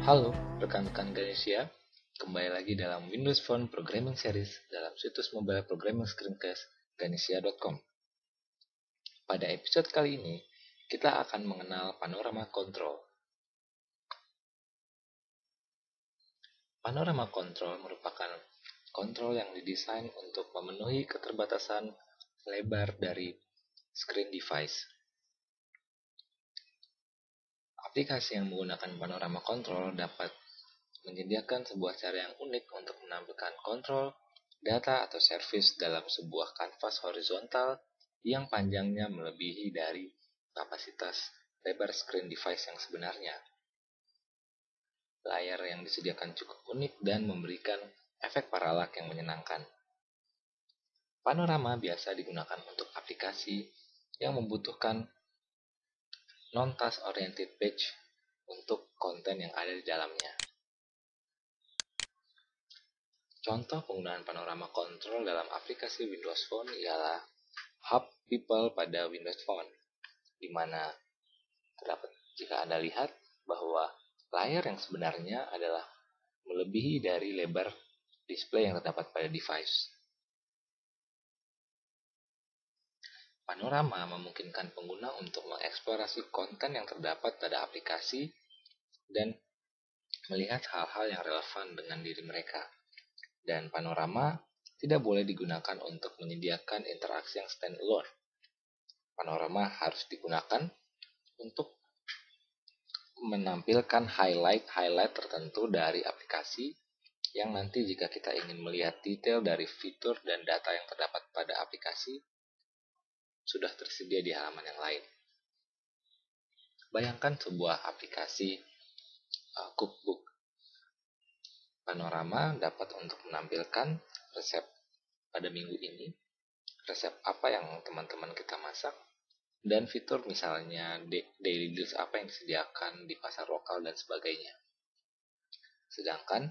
Halo, rekan-rekan Ganesia. Kembali lagi dalam Windows Phone Programming Series dalam situs mobile programming screencast ganesia.com. Pada episode kali ini, kita akan mengenal panorama control. Panorama control merupakan kontrol yang didesain untuk memenuhi keterbatasan lebar dari screen device. Aplikasi yang menggunakan panorama control dapat menyediakan sebuah cara yang unik untuk menampilkan kontrol, data atau service dalam sebuah kanvas horizontal yang panjangnya melebihi dari kapasitas lebar screen device yang sebenarnya. Layar yang disediakan cukup unik dan memberikan efek paralak yang menyenangkan. Panorama biasa digunakan untuk aplikasi yang membutuhkan non-task oriented page untuk konten yang ada di dalamnya. Contoh penggunaan panorama control dalam aplikasi Windows Phone ialah Hub People pada Windows Phone, di mana terdapat jika Anda lihat bahwa layar yang sebenarnya adalah melebihi dari lebar display yang terdapat pada device. Panorama memungkinkan pengguna untuk mengeksplorasi konten yang terdapat pada aplikasi dan melihat hal-hal yang relevan dengan diri mereka. Dan panorama tidak boleh digunakan untuk menyediakan interaksi yang standalone. Panorama harus digunakan untuk menampilkan highlight tertentu dari aplikasi yang nanti jika kita ingin melihat detail dari fitur dan data yang terdapat pada aplikasi sudah tersedia di halaman yang lain. Bayangkan sebuah aplikasi cookbook. Panorama dapat untuk menampilkan resep pada minggu ini, resep apa yang teman-teman kita masak, dan fitur misalnya daily deals apa yang disediakan di pasar lokal dan sebagainya. Sedangkan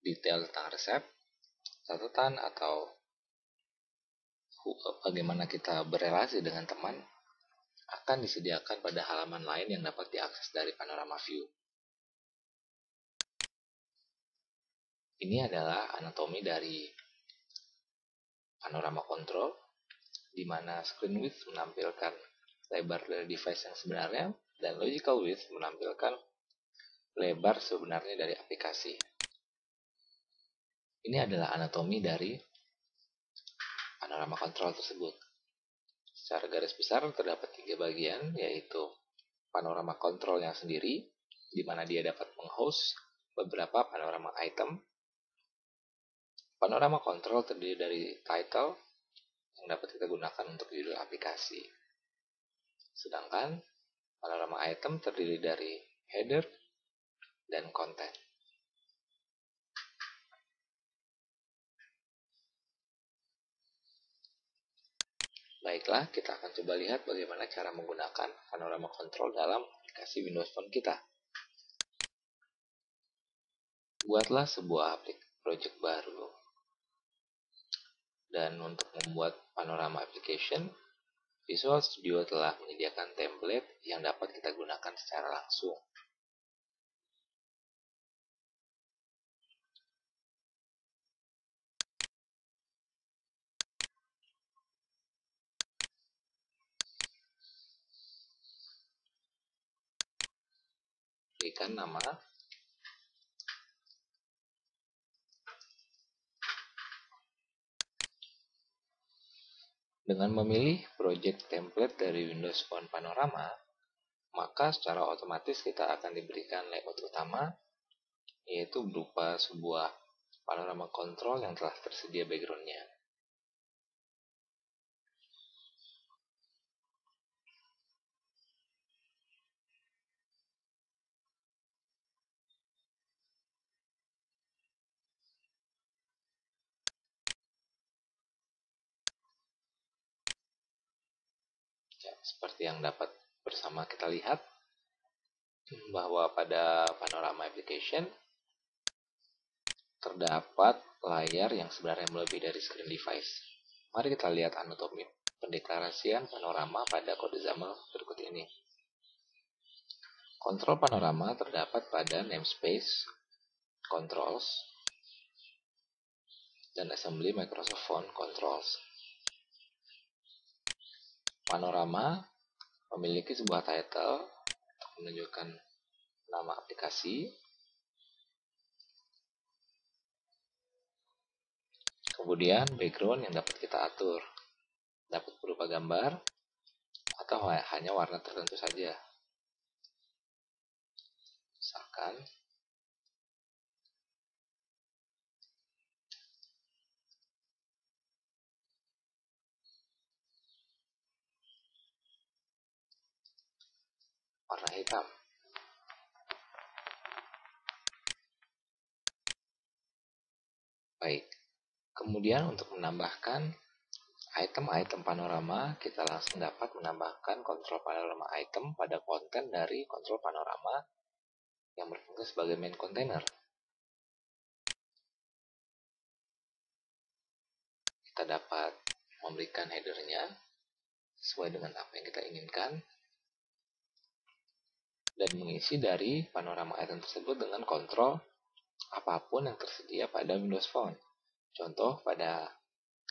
detail tentang resep, catatan atau bagaimana kita berrelasi dengan teman akan disediakan pada halaman lain yang dapat diakses dari panorama view. Ini adalah anatomi dari panorama control, di mana screen width menampilkan lebar dari device yang sebenarnya dan logical width menampilkan lebar sebenarnya dari aplikasi. Ini adalah anatomi dari panorama control tersebut. Secara garis besar terdapat 3 bagian, yaitu panorama control yang sendiri, di mana dia dapat menghost beberapa panorama item. Panorama control terdiri dari title yang dapat kita gunakan untuk judul aplikasi. Sedangkan panorama item terdiri dari header dan konten. Baiklah, kita akan coba lihat bagaimana cara menggunakan panorama control dalam aplikasi Windows Phone kita. Buatlah sebuah project baru. Dan untuk membuat panorama application, Visual Studio telah menyediakan template yang dapat kita gunakan secara langsung. Berikan nama, dengan memilih project template dari Windows Phone Panorama, maka secara otomatis kita akan diberikan layout utama, yaitu berupa sebuah panorama control yang telah tersedia background-nya. Ya, seperti yang dapat bersama kita lihat, bahwa pada panorama application terdapat layar yang sebenarnya melebihi dari screen device. Mari kita lihat anatomi pendeklarasian panorama pada kode XAML berikut ini. Kontrol panorama terdapat pada namespace, controls, dan assembly Microsoft Font Controls. Panorama memiliki sebuah title untuk menunjukkan nama aplikasi, kemudian background yang dapat kita atur, dapat berupa gambar atau hanya warna tertentu saja. Misalkan warna hitam. Baik, kemudian untuk menambahkan item-item panorama, kita langsung dapat menambahkan kontrol panorama item pada konten dari kontrol panorama yang berfungsi sebagai main container. Kita dapat memberikan headernya sesuai dengan apa yang kita inginkan dan mengisi dari panorama item tersebut dengan kontrol apapun yang tersedia pada Windows Phone. Contoh pada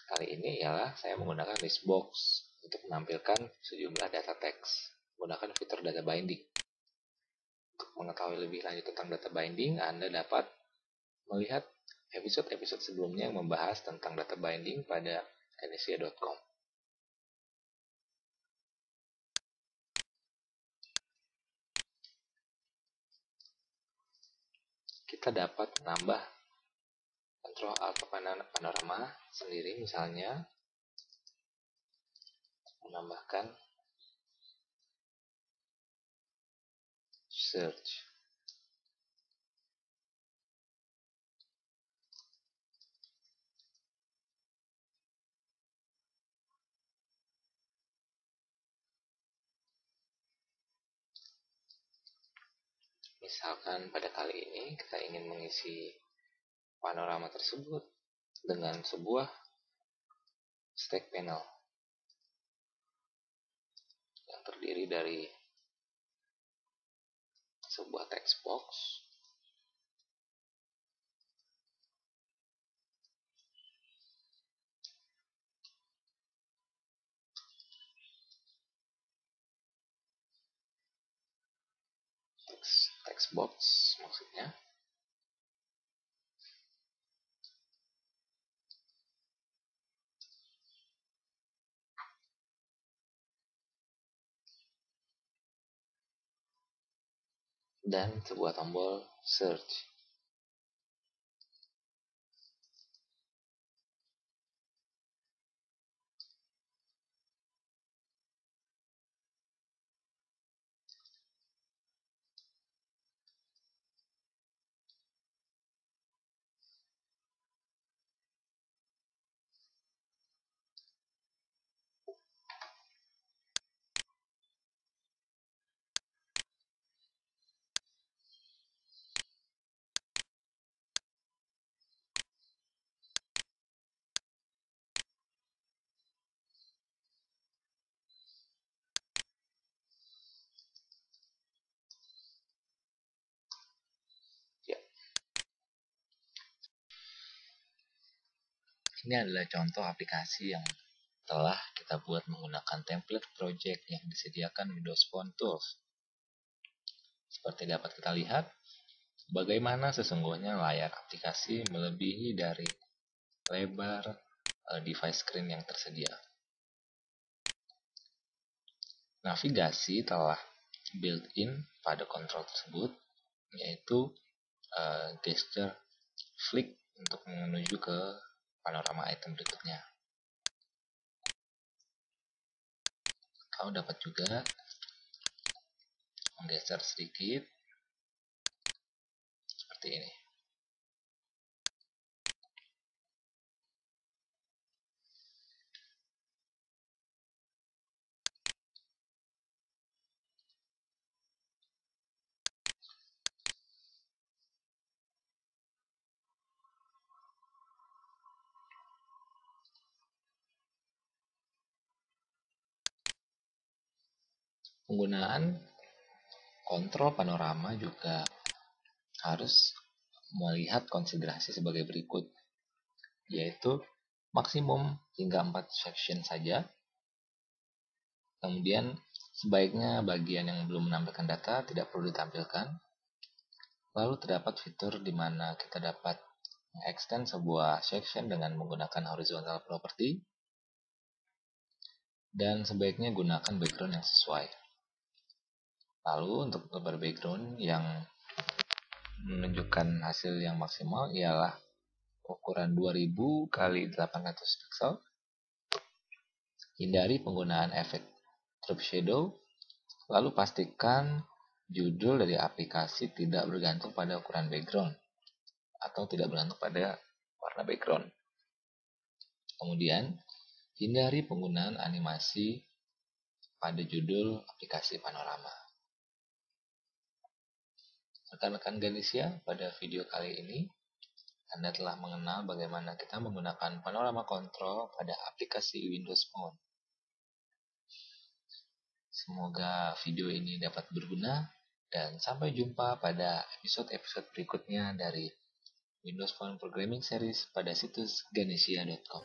kali ini ialah saya menggunakan listbox untuk menampilkan sejumlah data teks menggunakan fitur data binding. Untuk mengetahui lebih lanjut tentang data binding, Anda dapat melihat episode-episode sebelumnya yang membahas tentang data binding pada kinesia.com. Kita dapat menambah kontrol atau panorama sendiri, misalnya menambahkan search. Misalkan pada kali ini kita ingin mengisi panorama tersebut dengan sebuah stack panel yang terdiri dari sebuah text box, text box maksudnya, dan sebuah tombol search. Ya, ini adalah contoh aplikasi yang telah kita buat menggunakan template project yang disediakan Windows Phone Tools. Seperti dapat kita lihat, bagaimana sesungguhnya layar aplikasi melebihi dari lebar device screen yang tersedia. Navigasi telah built-in pada kontrol tersebut, yaitu gesture flick untuk menuju ke panorama item berikutnya. Kau dapat juga menggeser sedikit seperti ini. Penggunaan kontrol panorama juga harus melihat konsiderasi sebagai berikut, yaitu maksimum hingga 4 section saja. Kemudian sebaiknya bagian yang belum menampilkan data tidak perlu ditampilkan. Lalu terdapat fitur di mana kita dapat mengextend sebuah section dengan menggunakan horizontal property, dan sebaiknya gunakan background yang sesuai. Lalu untuk gambar background yang menunjukkan hasil yang maksimal ialah ukuran 2000 kali 800 pixel. Hindari penggunaan efek drop shadow. Lalu pastikan judul dari aplikasi tidak bergantung pada ukuran background atau tidak bergantung pada warna background. Kemudian, hindari penggunaan animasi pada judul aplikasi panorama. Rekan-rekan Ganesha, pada video kali ini Anda telah mengenal bagaimana kita menggunakan panorama control pada aplikasi Windows Phone. Semoga video ini dapat berguna dan sampai jumpa pada episode-episode berikutnya dari Windows Phone Programming Series pada situs ganesha.com.